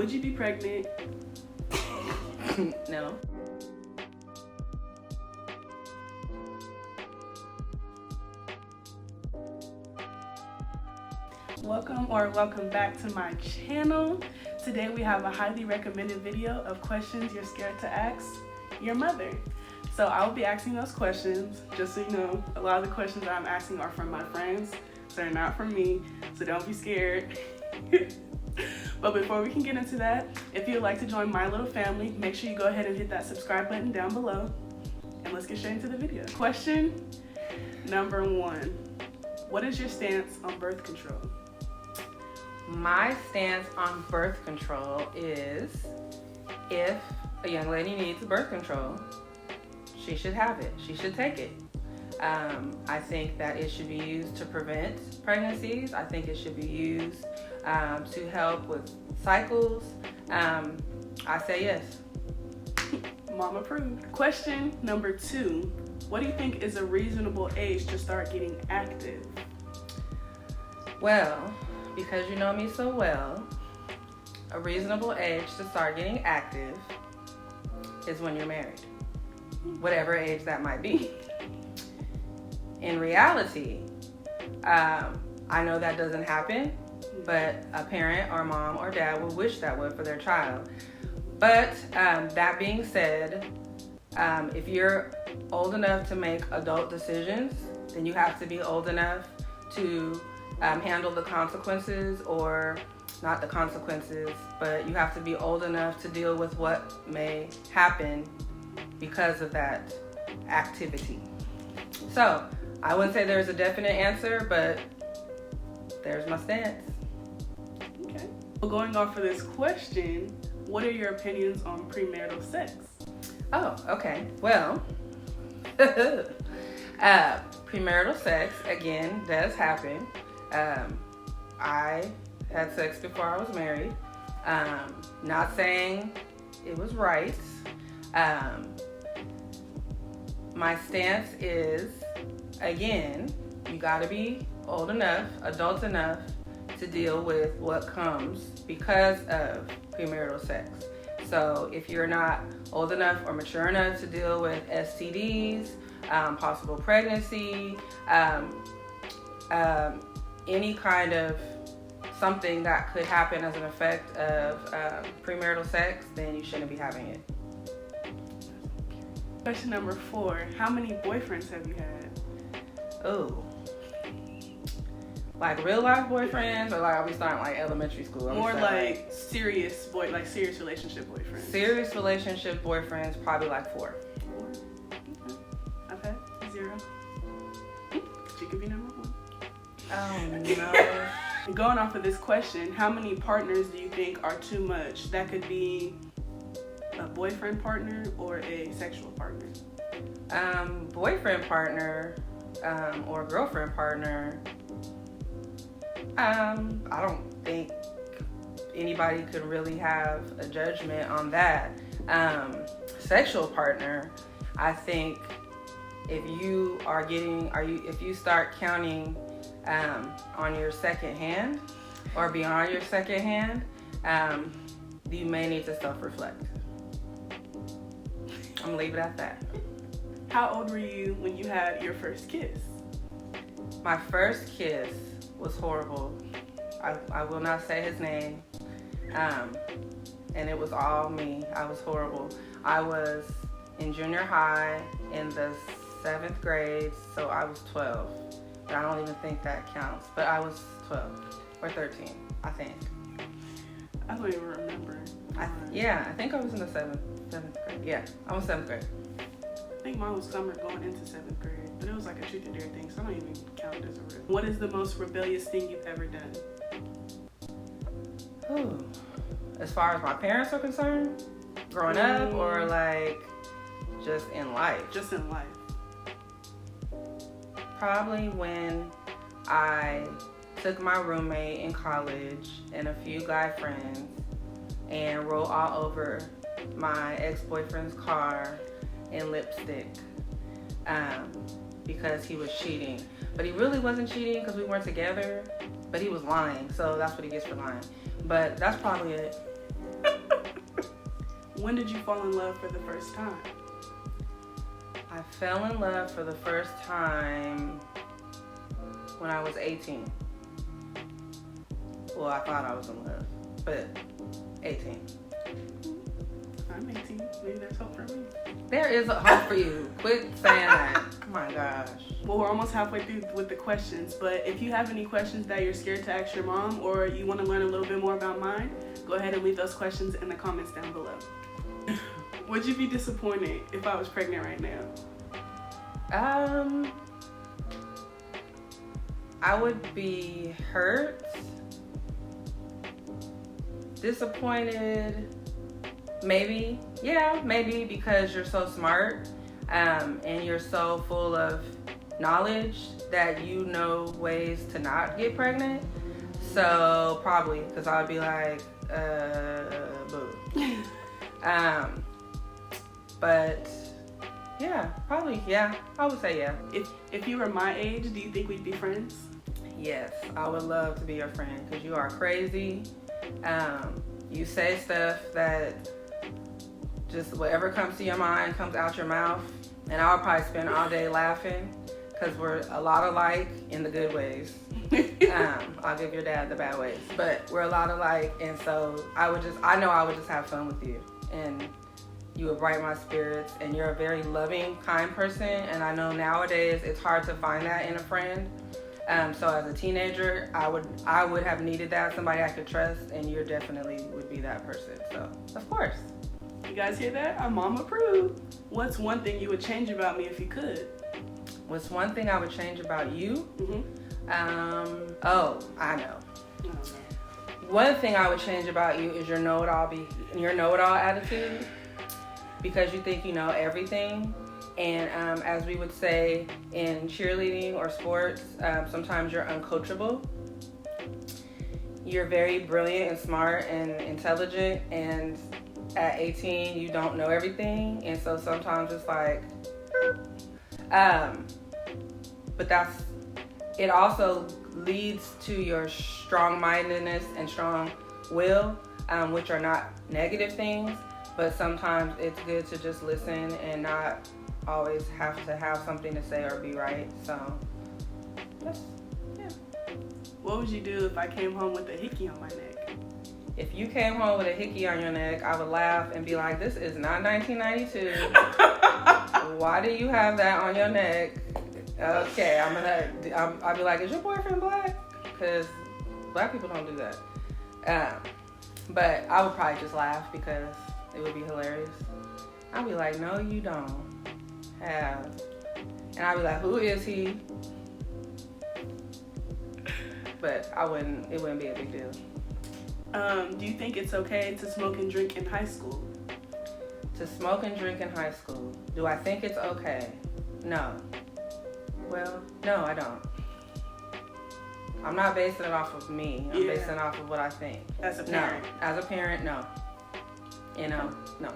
Would you be pregnant? No. Welcome back to my channel. Today we have a highly recommended video of questions you're scared to ask your mother. So I will be asking those questions. Just so you know, a lot of the questions I'm asking are from my friends, so they're not from me, so don't be scared. But before we can get into that, if you'd like to join my little family, make sure you go ahead and hit that subscribe button down below. And let's get straight into the video. Question number 1. What is your stance on birth control? My stance on birth control is if a young lady needs birth control, she should have it. She should take it. I think that it should be used to prevent pregnancies. I think it should be used to help with cycles. I say yes. Mom approved. Question number 2. What do you think is a reasonable age to start getting active? Well, because you know me so well, a reasonable age to start getting active is when you're married, whatever age that might be. In reality, I know that doesn't happen, but a parent or mom or dad would wish that would for their child. But that being said, if you're old enough to make adult decisions, then you have to be old enough to handle the consequences, or not the consequences, but you have to be old enough to deal with what may happen because of that activity. So I wouldn't say there's a definite answer, but there's my stance. Okay. Well, going off of this question, what are your opinions on premarital sex? Oh, okay. Well, premarital sex, again, does happen. I had sex before I was married. Not saying it was right. My stance is, again, you gotta be old enough, adult enough to deal with what comes because of premarital sex. So if you're not old enough or mature enough to deal with STDs, possible pregnancy, any kind of something that could happen as an effect of premarital sex, then you shouldn't be having it. Question number 4. How many boyfriends have you had? Oh. Like real life boyfriends, or like are we starting like elementary school? More like serious relationship boyfriends. Serious relationship boyfriends, probably like 4. 4? Okay. I've had 0. She could be number 1. Oh no. Going off of this question, how many partners do you think are too much? That could be a boyfriend partner or a sexual partner. Boyfriend partner or girlfriend partner. I don't think anybody could really have a judgment on that. Sexual partner, I think if you start counting on your second hand or beyond your second hand, you may need to self-reflect. I'm gonna leave it at that. How old were you when you had your first kiss? My first kiss was horrible. I will not say his name. And it was all me. I was horrible. I was in junior high in the 7th grade, so I was 12. But I don't even think that counts. But I was 12 or 13, I think. I don't even remember. I think I was in the 7th grade. Yeah, I was 7th grade. I think mine was summer going into 7th grade, but it was like a truth or dare thing, so I don't even count it as a real. What is the most rebellious thing you've ever done? Ooh. As far as my parents are concerned, growing up, or like just in life? Just in life. Probably when I took my roommate in college and a few guy friends and wrote all over my ex-boyfriend's car in lipstick because he was cheating. But he really wasn't cheating because we weren't together, but he was lying, so that's what he gets for lying. But that's probably it. When did you fall in love for the first time? I fell in love for the first time when I was 18. Well, I thought I was in love, but 18. I'm 18. Maybe there's hope for me. There is a hope for you. Quit saying that. Oh my gosh. Well, we're almost halfway through with the questions, but if you have any questions that you're scared to ask your mom or you want to learn a little bit more about mine, go ahead and leave those questions in the comments down below. Would you be disappointed if I was pregnant right now? I would be hurt, disappointed, maybe, because you're so smart, and you're so full of knowledge that you know ways to not get pregnant. So probably, because I would be like, boo. But yeah, probably, yeah, I would say yeah. If you were my age, do you think we'd be friends? Yes, I would love to be your friend because you are crazy. You say stuff that just whatever comes to your mind comes out your mouth. And I'll probably spend all day laughing because we're a lot alike in the good ways. I'll give your dad the bad ways, but we're a lot alike. And so I know I would just have fun with you. And you would brighten my spirits. And you're a very loving, kind person. And I know nowadays it's hard to find that in a friend. So as a teenager, I would have needed that, somebody I could trust, and you definitely would be that person. So, of course. You guys hear that? I'm mom approved. What's one thing you would change about me if you could? What's one thing I would change about you? Mm-hmm. I know. One thing I would change about you is your know-it-all attitude, because you think you know everything. And as we would say in cheerleading or sports, sometimes you're uncoachable. You're very brilliant and smart and intelligent, and at 18 you don't know everything, and so sometimes it's like, but it also leads to your strong-mindedness and strong will, which are not negative things, but sometimes it's good to just listen and not always have to have something to say or be right. So yeah. What would you do if I came home with a hickey on my neck? If you came home with a hickey on your neck, I would laugh and be like, this is not 1992. Why do you have that on your neck? Okay, I'll be like, is your boyfriend black? Because black people don't do that. But I would probably just laugh because it would be hilarious. I'd be like, no, you don't have. And I'd be like, who is he? But it wouldn't be a big deal. Do you think it's okay to smoke and drink in high school? To smoke and drink in high school. Do I think it's okay? No. Well, no, I don't. I'm not basing it off of me. I'm basing it off of what I think. As a parent? No. As a parent, no. No. No.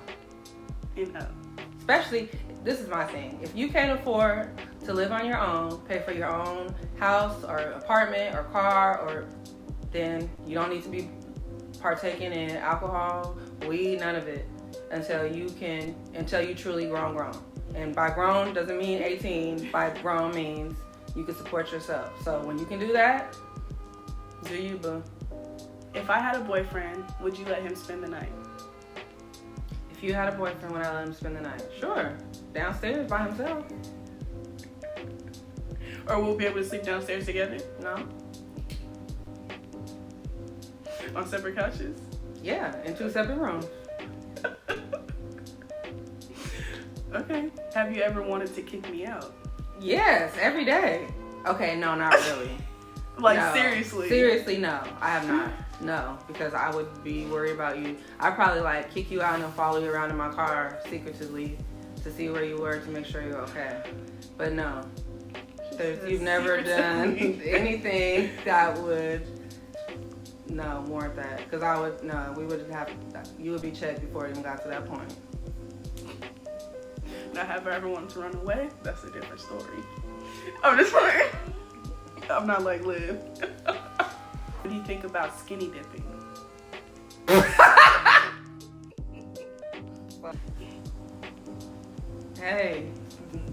Especially, this is my thing. If you can't afford to live on your own, pay for your own house or apartment or car, then you don't need to be partaking in alcohol, weed, none of it until you truly grown. And by grown doesn't mean 18. By grown means you can support yourself. So when you can do that, do you, boo. If I had a boyfriend, would you let him spend the night? If you had a boyfriend, would I let him spend the night? Sure. Downstairs by himself. Or we'll be able to sleep downstairs together? No. On separate couches? Yeah, in 2 separate rooms. Okay. Have you ever wanted to kick me out? Yes, every day. Okay, no, not really. No. Seriously? Seriously, no. I have not. No, because I would be worried about you. I'd probably kick you out and then follow you around in my car secretively to see where you were to make sure you're okay. But no. You've never done anything that would warrant that. Because you would be checked before it even got to that point. Now, have I ever wanted to run away? That's a different story. I'm just playing. I'm not like Liv. What do you think about skinny dipping?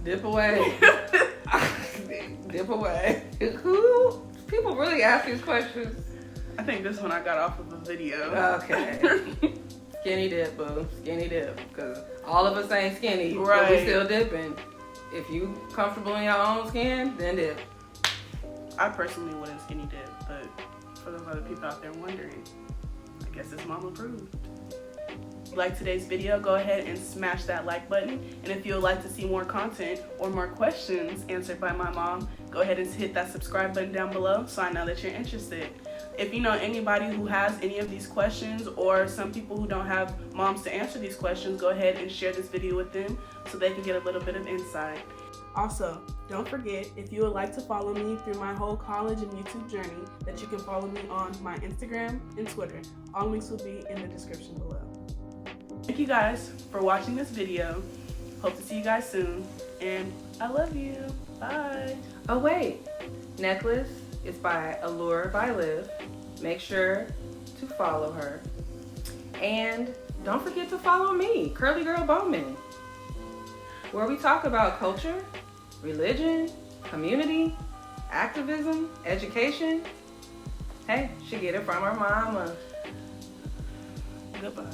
Dip away. Dip away. Who? People really ask these questions. I think this one I got off of a video. Okay. Skinny dip, boo. Skinny dip. Because all of us ain't skinny, but Right. we still dipping. If you comfortable in your own skin, then dip. I personally wouldn't skinny dip, but for those other people out there wondering, I guess it's mom approved. If you like today's video, go ahead and smash that like button. And if you would like to see more content or more questions answered by my mom, go ahead and hit that subscribe button down below so I know that you're interested. If you know anybody who has any of these questions, or some people who don't have moms to answer these questions, go ahead and share this video with them so they can get a little bit of insight. Also, don't forget, if you would like to follow me through my whole college and YouTube journey, that you can follow me on my Instagram and Twitter. All links will be in the description below. Thank you guys for watching this video. Hope to see you guys soon, and I love you. Bye. Oh wait, necklace is by Allure by Liv. Make sure to follow her. And don't forget to follow me, Curly Girl Bowman, where we talk about culture, religion, community, activism, education. Hey, she get it from her mama. Goodbye.